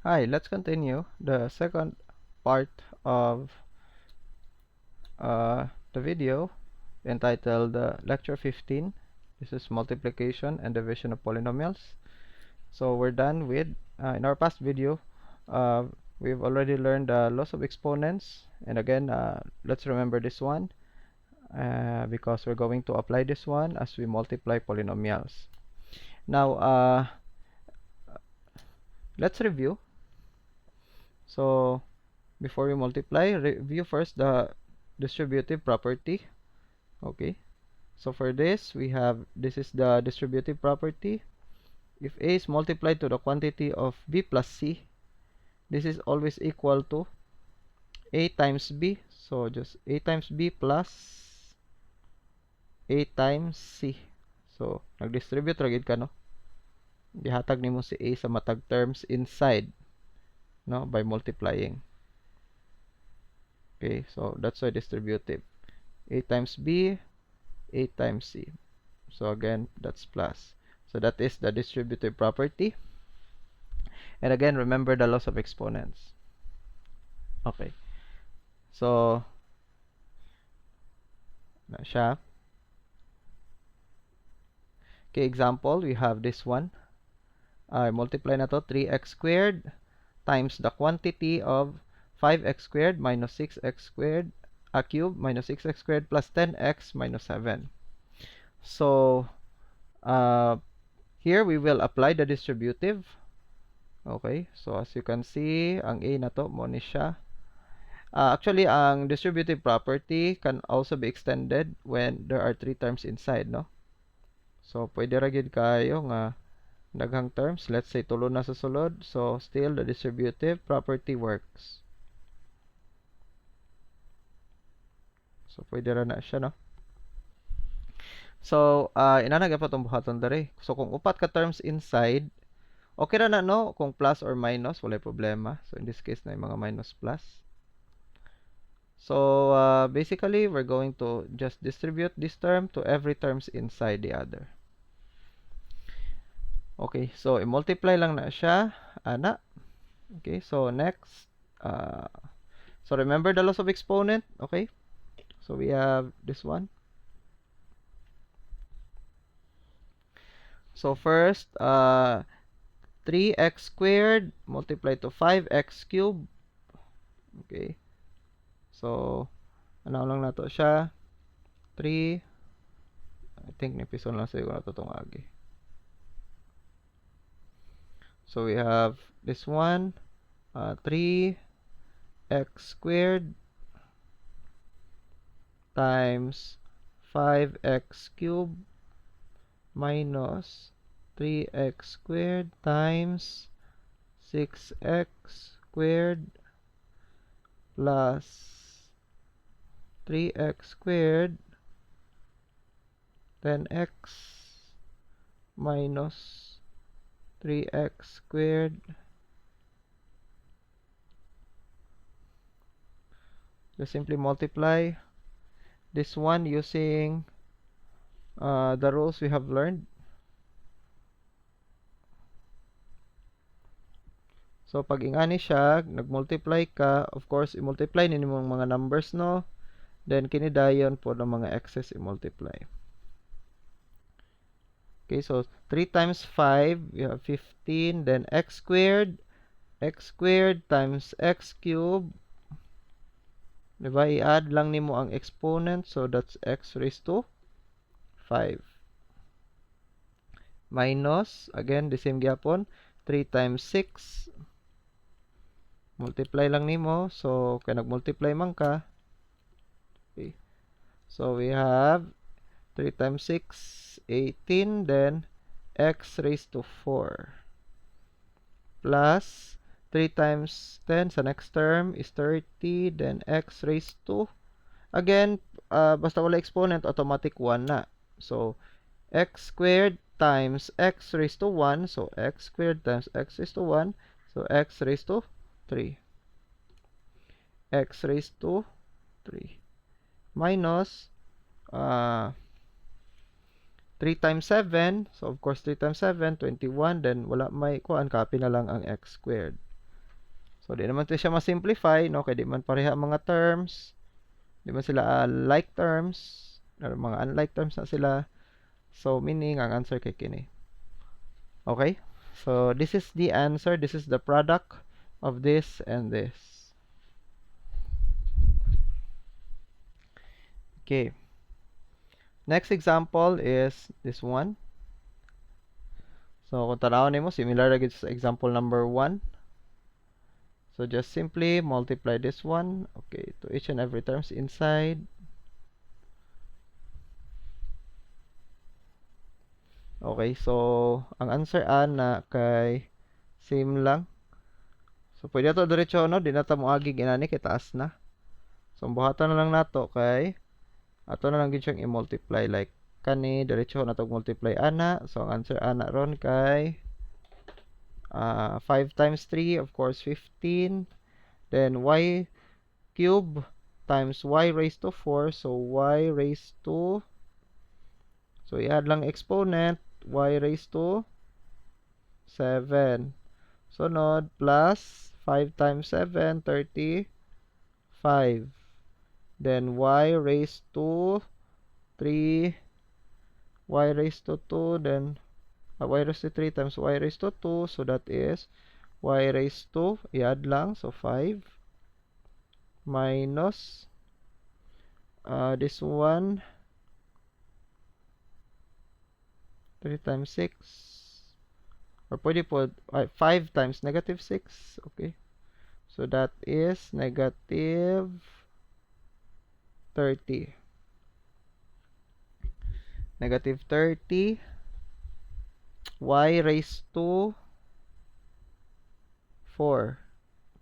Hi, let's continue the second part of the video entitled Lecture 15. This is multiplication and division of polynomials. So we're done with, in our past video, uh, we've already learned the laws of exponents. And again, let's remember this one because we're going to apply this one as we multiply polynomials. Now, let's review. So, before we multiply, review first the distributive property. Okay, so for this we have, this is the distributive property. If A is multiplied to the quantity of B plus C, this is always equal to A times B. So just A times B plus A times C. So nag-distribute ra gid ka, no? Gihatag nimo si A sa matag terms inside, no, by multiplying. Okay, so that's why distributive. A times B, A times C. So again, that's plus. So that is the distributive property. And again, remember the laws of exponents. Okay. So, na siya. Okay, example, we have this one. Multiply na to, 3x squared times the quantity of 5x squared minus 6x squared cube minus 6x squared plus 10x minus 7. So, here we will apply the distributive. Okay, so as you can see, ang A na to, mo ni siya. Actually, ang distributive property can also be extended when there are 3 terms inside, no? So, pwede ra gid kayo nga daghang terms. Let's say, tulo na sa sulod. So, still, the distributive property works. So, pwede ra na siya, no? So, inanag pa itong buhaton dere. So, kung upat ka terms inside, okay ra na, no? Kung plus or minus, wala problema. So, in this case, na yung mga minus plus. So, basically, we're going to just distribute this term to every terms inside the other. Okay, so, i-multiply lang na siya, ana. Okay, so, next. So, remember the laws of exponent, okay? So, we have this one. So, first, 3x squared multiplied to 5x cubed. Okay. So, ano lang na to siya? 3. I think nipiso lang sa iyo na to itong agi. So, we have this one. 3x squared times 5x cubed minus 3x squared times 6x squared plus 3x squared 10x minus 3x squared. Just simply multiply this one using the rules we have learned. So, pag ingani siya, nag-multiply ka, of course, i-multiply ninyo mga numbers, no? Then, kinidayon po ng mga x's i-multiply. Okay, so 3 times 5, we have 15, then x squared times x cubed. Diba, i-add lang nimo ang exponent, so that's x raised to 5. Minus, again, the same gyapon, 3 times 6. Multiply lang nimo, so kaya nag-multiply man ka. Okay. So we have 3 times 6, 18, then x raised to 4. Plus 3 times 10 sa next term is 30, then x raised to, again, basta wala exponent, automatic 1 na. So, x squared times x raised to 1, so x squared times x raised to 1, so x raised to 3. X raised to 3. Minus 3 times 7. So, of course, 3 times 7, 21. Then, wala may kuhaan. Copy na lang ang x squared. So, di naman ito siya ma-simplify, no? Kaya di man pareha ang mga terms. Di man sila like terms. Or mga unlike terms na sila. So, meaning, ang answer kay kini. Okay? So, this is the answer. This is the product of this and this. Okay. Next example is this one. So, kung tanawin mo, similar lagi sa example number 1. So, just simply multiply this one, okay, to each and every terms inside. Okay, so, ang answer na kay same lang. So, pwede ito diretso, no? Di na ito mo agi ginani, kay taas na. So, ang buhatan na lang nato kay ato na lang gid siyang i-multiply like kani diretso na to multiply ana. So ang answer ana ron kay 5 times 3, of course 15. Then y cube times y raised to 4, so y raised to, so i-add lang exponent, y raised to 7. Sunod plus 5 times 7, 35. Then y raised to 3, y raised to 2, then y raised to 3 times y raised to 2, so that is y raised to, i-add lang, so 5 minus this one 3 times 6, or pwede po 5 times negative 6, okay, so that is negative 30. Negative 30 y raised to 4.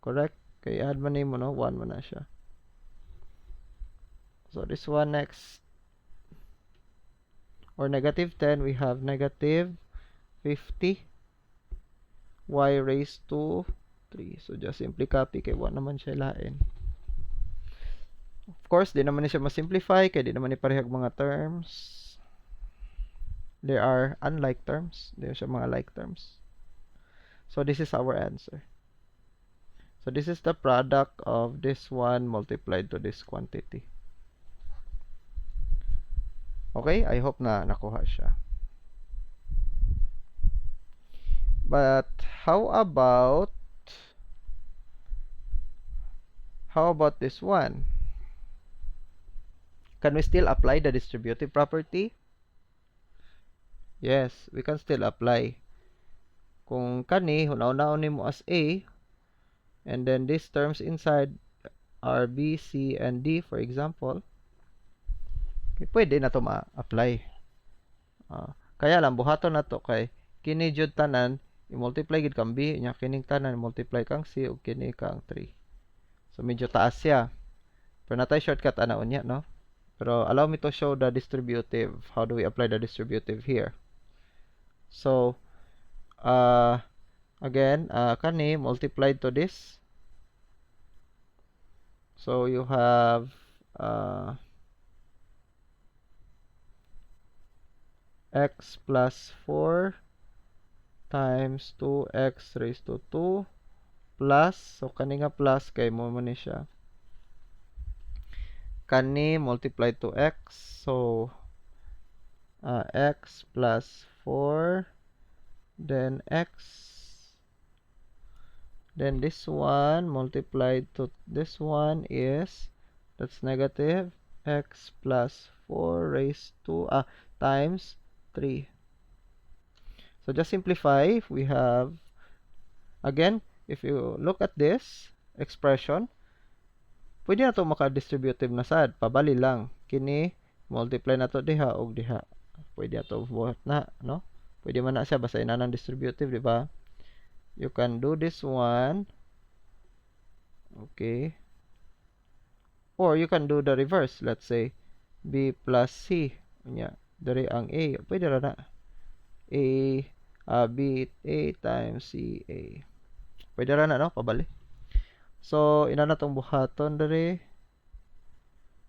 Correct? Kaya add man mo, no? 1 man na siya. So this one next. Or negative 10, we have negative 50 y raised to 3. So just simply copy kay 1 naman siya lain. Of course, di naman siya ma-simplify kaya di naman iparehag mga terms. There are unlike terms. There siya mga like terms. So this is our answer. So this is the product of this one multiplied to this quantity. Okay, I hope na nakuha siya. But how about this one? Can we still apply the distributive property? Yes, we can still apply. Kung kani, hunaw-hunaw mo as A, and then these terms inside are B, C, and D, for example, okay, pwede na to ma-apply. Kaya lang, buhaton na to kay kini jud tanan, i-multiply gid kang B, nya kining tanan, multiply kang C, o kini kang 3. So, medyo taas siya. Pero natay shortcut ana unya, no? Pero allow me to show the distributive. How do we apply the distributive here? So, again, kani multiplied to this. So, you have x plus 4 times 2x raised to 2 plus, so kani nga plus kay mo man ni siya. Kani multiplied to x, so x plus 4, then x, then this one multiplied to this one is, that's negative x plus 4 raised to times 3. So just simplify. We have, again, if you look at this expression, pwede na to maka-distributive na sad, pabali lang. Kini multiply na to diha og diha. Pwede ato buhat na, no? Pwede man na siya basta ina ng distributive, di ba? You can do this one. Okay. Or you can do the reverse. Let's say B plus C. Nya, dari ang A. Pwede ra na. B A times C A. Pwede ra na, no? Pabali. So, ina na tong buhaton dari.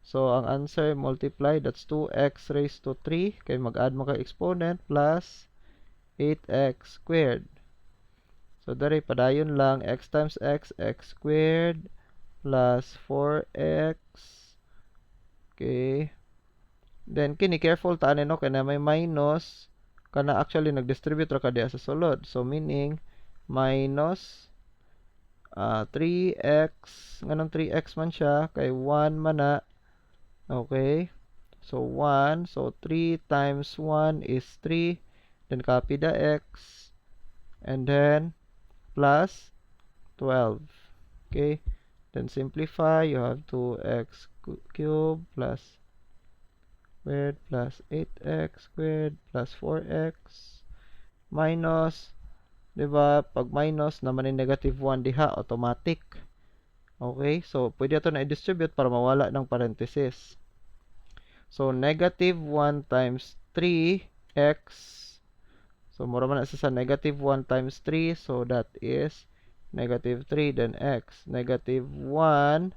So, ang answer multiply, that's 2x raised to 3. Kaya mag-add mo ka exponent plus 8x squared. So, dari padayon lang, x times x squared plus 4x. Okay. Then, kini careful taan no, kaya may minus, kana actually nag-distribute ra ka diya sa sulod. So, meaning, minus 3x, nganong 3x man siya, kay 1 man na. Okay. So, 1. So, 3 times 1 is 3. Then, copy the x. And then, plus 12. Okay. Then, simplify. You have 2x cubed plus squared plus 8x squared plus 4x minus, diba? Pag minus, naman yung negative 1 diha, automatic. Okay. So, pwede ito na i-distribute para mawala ng parenthesis. So, negative 1 times 3x. So, mura man na sa negative 1 times 3. So, that is negative 3 then x. Negative 1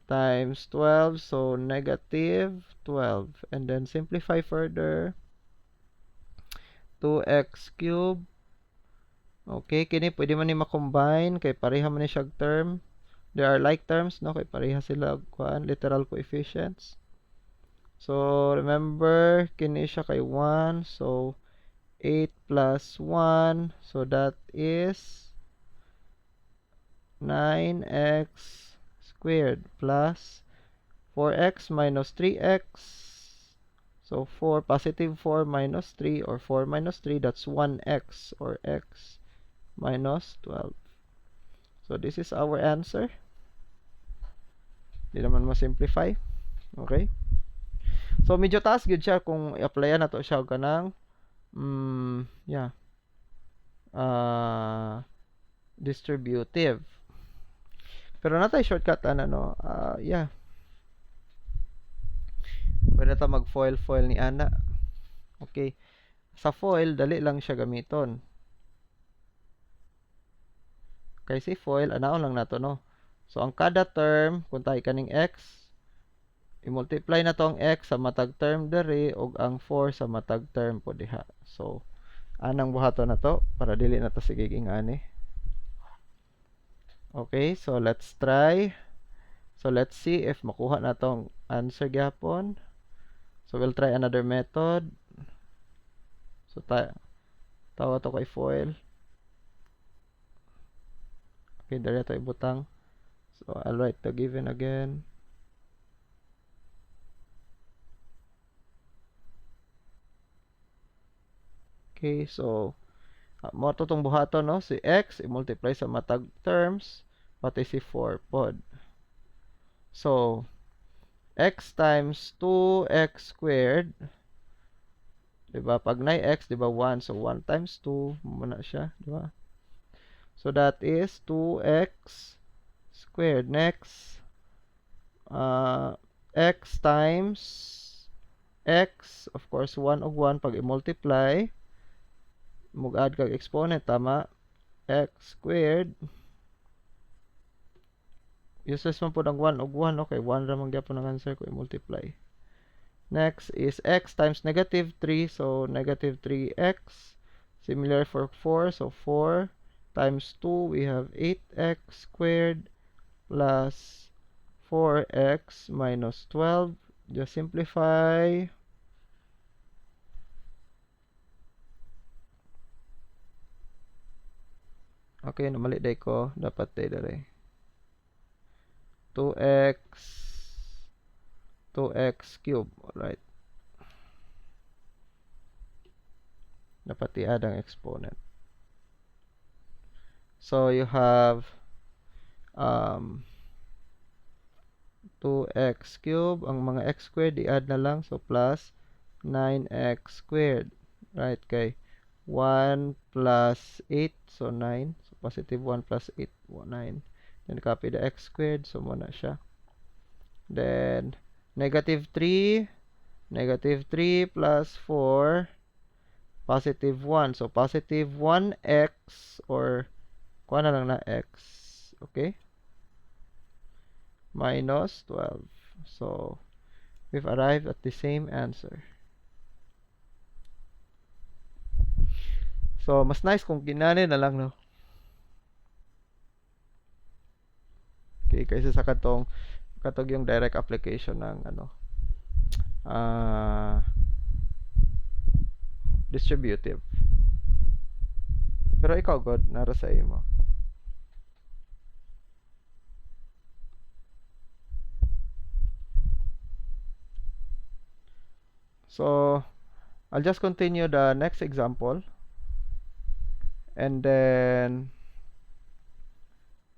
times 12. So, negative 12. And then, simplify further. 2x cubed. Okay, kini pwede man ni makombine kay pareha man ni siyang term. There are like terms, no? Kay pareha sila kuan literal coefficients. So, remember, kini siya kay 1. So, 8 plus 1. So, that is 9x squared plus 4x minus 3x. So, 4, positive 4 minus 3 or 4 minus 3, that's 1x or x minus 12. So, this is our answer. Di naman ma-simplify. Okay? So, medyo taas good siya kung i-applyan na to siya ka ng yeah. Distributive. Pero natay shortcut ano, yeah. Pwede ta mag-foil ni ana. Okay. Sa foil, dali lang siya gamiton. Kasi foil, anaon lang nato, no? So, ang kada term, kung tayo kaning x, i-multiply na to ang x sa matag term dere o ang 4 sa matag term po diha. So, anang buhato na to para dili na to sigiging ani. Okay, so let's try. So, let's see if makuha na tong answer gyapon. So, we'll try another method. So, tawa to kay foil. Okay, dali to ibutang. So, I'll write the given again. Okay, so, mo to tong buhaton, no? Si x, i-multiply sa matag terms, pati si 4 pod. So, x times 2x squared, diba? Pag na x, diba 1? So, 1 times 2, muna siya, diba? So, that is 2x squared. Next, x times x, of course, 1 og 1, pag i-multiply, mag-add kag exponent, tama? X squared. Useless man po ng 1 og 1, okay? 1 ramang gyapon ang answer ko i-multiply. Next is x times negative 3, so negative 3x. Similar for 4, so 4 times 2, we have 8x squared plus 4x minus 12. Just simplify. Okay, namali day ko. Dapat day dere. 2x cube. Alright. Dapat i-add ang exponent. So, you have 2x cube. Ang mga x squared, i-add na lang. So, plus 9x squared. Right, kay 1 plus 8. So, 9. So, positive 1 plus 8. 9. Then, copy the x squared. So, muna siya. Then, negative 3. Negative 3 plus 4. Positive 1. So, positive 1x or kuha na lang na x. Okay? Minus 12. So, we've arrived at the same answer. So, mas nice kung ginani na lang, no? kaysa sa katong yung direct application ng ano distributive. Pero ikaw god nara sa imo. So I'll just continue the next example, and then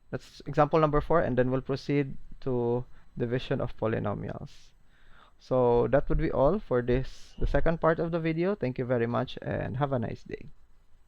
that's example number 4, and then we'll proceed to division of polynomials. So that would be all for this, the second part of the video. Thank you very much and have a nice day.